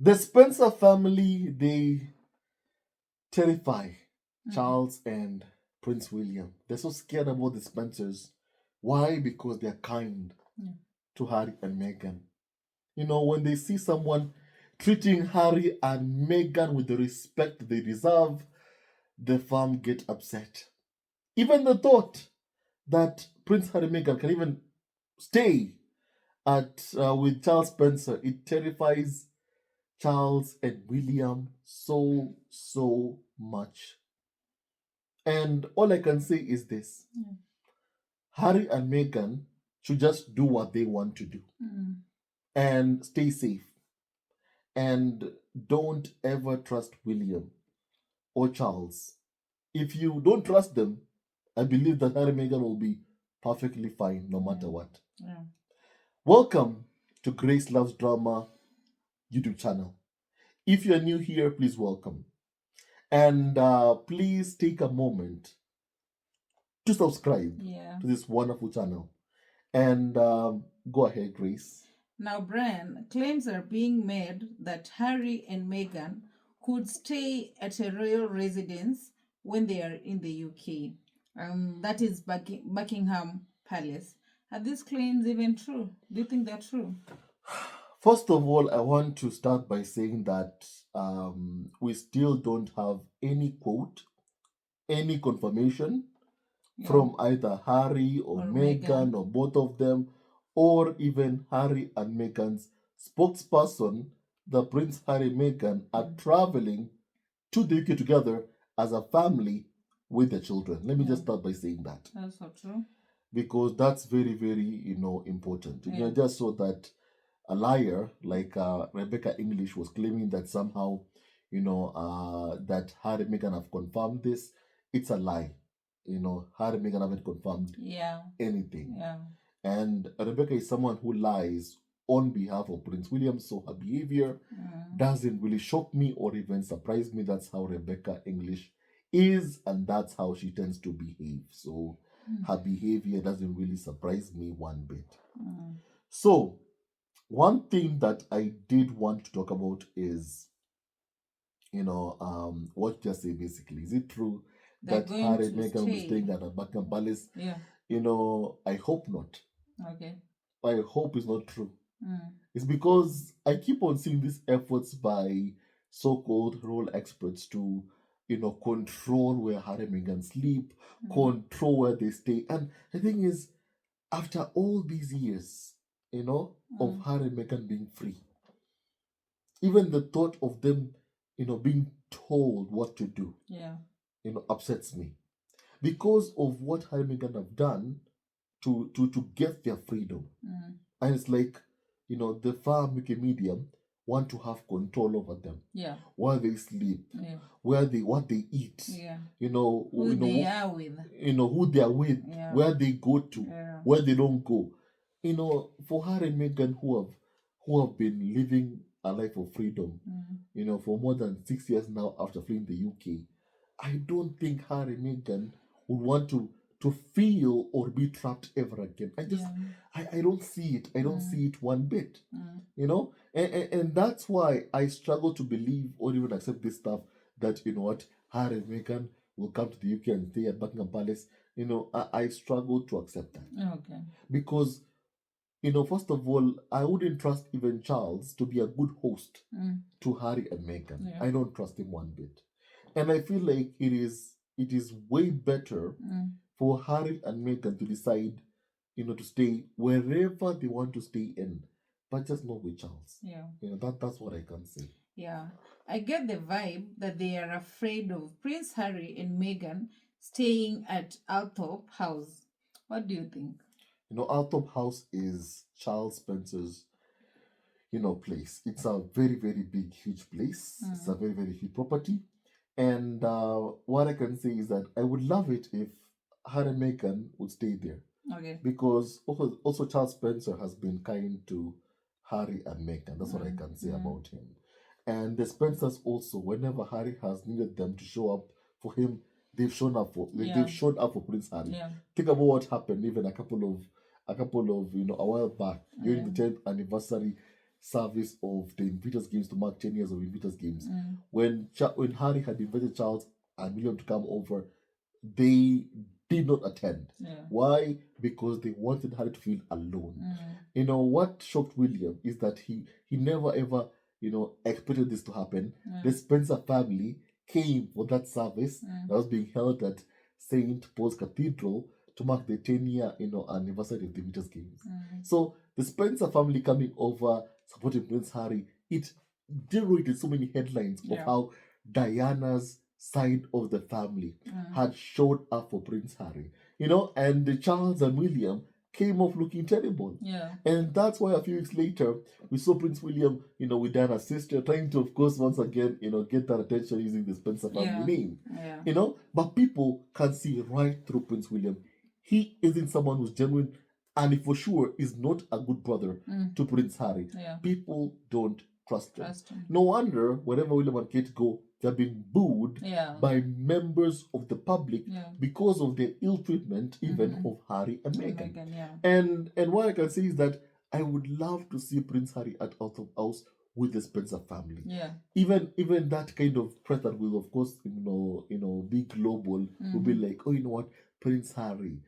The Spencer family, they terrify Mm. Charles and Prince William. They're so scared about the Spencers. Why? Because they're kind Yeah. to Harry and Meghan. When they see someone treating Harry and Meghan with the respect they deserve, the fam get upset. Even the thought that Prince Harry and Meghan can even stay at with Charles Spencer, it terrifies Charles and William so much. And all I can say is this: Yeah. Harry and Meghan should just do what they want to do Mm. and stay safe. And don't ever trust William or Charles. If you don't trust them, I believe that Harry and Meghan will be perfectly fine no matter Yeah. what. Yeah. Welcome to Grace Loves Drama YouTube channel. If you're new here, please welcome. And please take a moment to subscribe Yeah. to this wonderful channel. And go ahead, Grace. Now, Brian, claims are being made that Harry and Meghan could stay at a royal residence when they are in the UK. That is Buckingham Palace. Are these claims even true? Do you think they're true? First of all, I want to start by saying that we still don't have any quote, any confirmation Yeah. from either Harry or Or Meghan Meghan. or both of them, or even Harry and Meghan's spokesperson, the Prince Harry and Meghan, are traveling to the UK together as a family with the children. Let me just start by saying that That's so true. because that's very important. Yeah. Just so that a liar like Rebecca English was claiming that somehow, that Harry and Meghan have confirmed this. It's a lie. Harry and Meghan haven't confirmed Yeah. anything. Yeah. And Rebecca is someone who lies on behalf of Prince William, so her behavior doesn't really shock me or even surprise me. That's how Rebecca English is, and that's how she tends to behave. So her behavior doesn't really surprise me one bit. So, one thing that I did want to talk about is, what you just say basically. Is it true They're that going Harry and to Meghan will be stay. staying at a Buckingham Palace? Yeah. I hope not. Okay. I hope it's not true. Mm. It's because I keep on seeing these efforts by so-called role experts to, control where Harry and Meghan sleep, control where they stay. And the thing is, after all these years, of Harry and Meghan being free, even the thought of them, being told what to do, Yeah. upsets me because of what Harry and Meghan have done to get their freedom. And it's like, the farm Wikimedia want to have control over them. Yeah. Where they sleep, Yeah. what they eat, Yeah. who They are with. who they are with, Yeah. where they go to, Yeah. where they don't go. For Harry and Meghan who have been living a life of freedom, for more than 6 years now after fleeing the UK, I don't think Harry and Meghan would want to feel or be trapped ever again. I don't see it. I don't see it one bit. And that's why I struggle to believe or even accept this stuff that what Harry and Meghan will come to the UK and stay at Buckingham Palace. I struggle to accept that. Okay. Because first of all, I wouldn't trust even Charles to be a good host to Harry and Meghan. Yeah. I don't trust him one bit. And I feel like it is way better for Harry and Meghan to decide, to stay wherever they want to stay in, but just not with Charles. Yeah. That's what I can say. Yeah. I get the vibe that they are afraid of Prince Harry and Meghan staying at Althorp House. What do you think? Althorp House is Charles Spencer's, place. It's a very big, huge place. It's a very huge property. And what I can say is that I would love it if Harry and Meghan would stay there. Okay. Because also Charles Spencer has been kind to Harry and Meghan. That's what I can say about him. And the Spencers also, whenever Harry has needed them to show up for him, they've shown up for they've shown up for Prince Harry. Yeah. Think about what happened even a couple of a while back during the 10th anniversary. service of the Invictus Games to mark 10 years of Invictus Games. When Harry had invited Charles and William to come over, they did not attend. Why? Because they wanted Harry to feel alone. What shocked William is that he never ever expected this to happen. The Spencer family came for that service that was being held at St. Paul's Cathedral to mark the 10-year anniversary of the Invictus Games. So the Spencer family coming over supporting Prince Harry, it generated so many headlines of how Diana's side of the family had showed up for Prince Harry. And the Charles and William came off looking terrible. And that's why a few weeks later we saw Prince William, with Diana's sister, trying to, of course, once again, get that attention using the Spencer family name. But people can see right through Prince William. He isn't someone who's genuine, and he for sure is not a good brother to Prince Harry. People don't trust him. No wonder wherever William and Kate go, they're being booed by members of the public because of their ill treatment even of Harry and Meghan. And what I can say is that I would love to see Prince Harry at Althorp House with the Spencer family. Even that kind of press that will, of course, be global, will be like, oh, you know what, Prince Harry,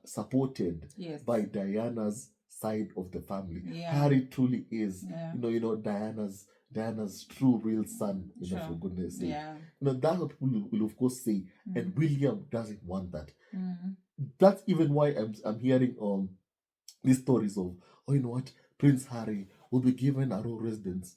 supported by Diana's side of the family. Harry truly is, Diana's true real son, for goodness sake. That's what people will of course say, and William doesn't want that. That's even why I'm hearing these stories of, oh, you know what, Prince Harry will be given a royal residence.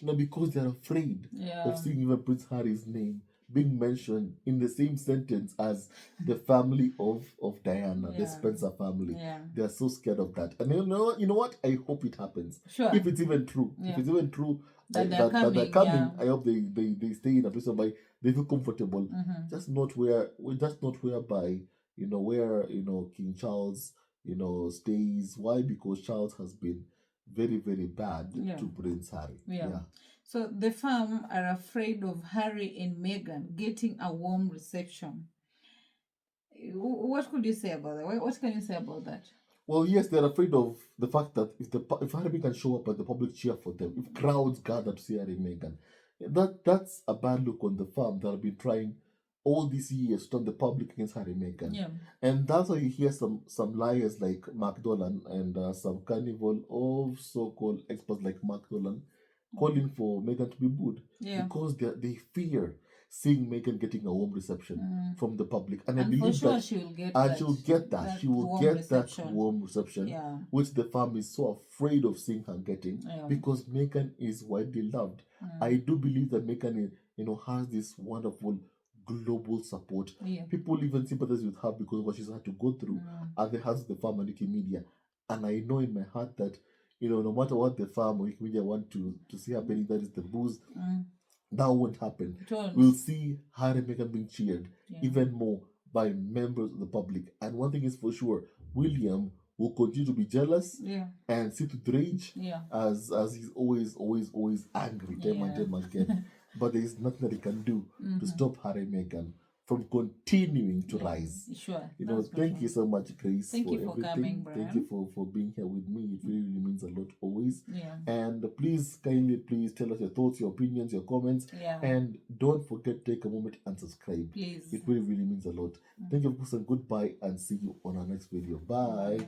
Because they're afraid of seeing even Prince Harry's name being mentioned in the same sentence as the family of Diana, the Spencer family. They are so scared of that. And you know what? I hope it happens. If it's even true. If it's even true that they're coming, I hope they stay in a place whereby they feel comfortable. Just not whereby, where, King Charles, stays. Why? Because Charles has been very, very bad to Prince Harry. So the fam are afraid of Harry and Meghan getting a warm reception. What could you say about that? What can you say about that? Well, yes, they're afraid of the fact that if Harry and Meghan show up and the public cheer for them, if crowds gather to see Harry and Meghan, that's a bad look on the fam that have been trying all these years to turn the public against Harry and Meghan. And that's why you hear some liars like Mark Dolan and some carnival of so-called experts like Mark Dolan calling for Meghan to be booed because they fear seeing Meghan getting a warm reception from the public, and I believe sure that she will get that warm reception, which the family is so afraid of seeing her getting because Meghan is widely loved. I do believe that Meghan, has this wonderful global support. People even sympathize with her because of what she's had to go through at the hands of the farm and Wikimedia. And I know in my heart that, no matter what the farm or Wikimedia want to see happening, that is the booze, that won't happen. We'll see Harry and Meghan being cheered even more by members of the public. And one thing is for sure, William will continue to be jealous and sit with rage as he's always angry time and time again. But there is nothing that he can do to stop Harry and Meghan from continuing to rise. Thank you so much, Grace, thank for you for everything. Coming, Brian. Thank you for being here with me. It really, really means a lot always. And please tell us your thoughts, your opinions, your comments. And don't forget, take a moment and subscribe. Please. It really, really means a lot. Thank you, of course, and goodbye, and see you on our next video. Bye.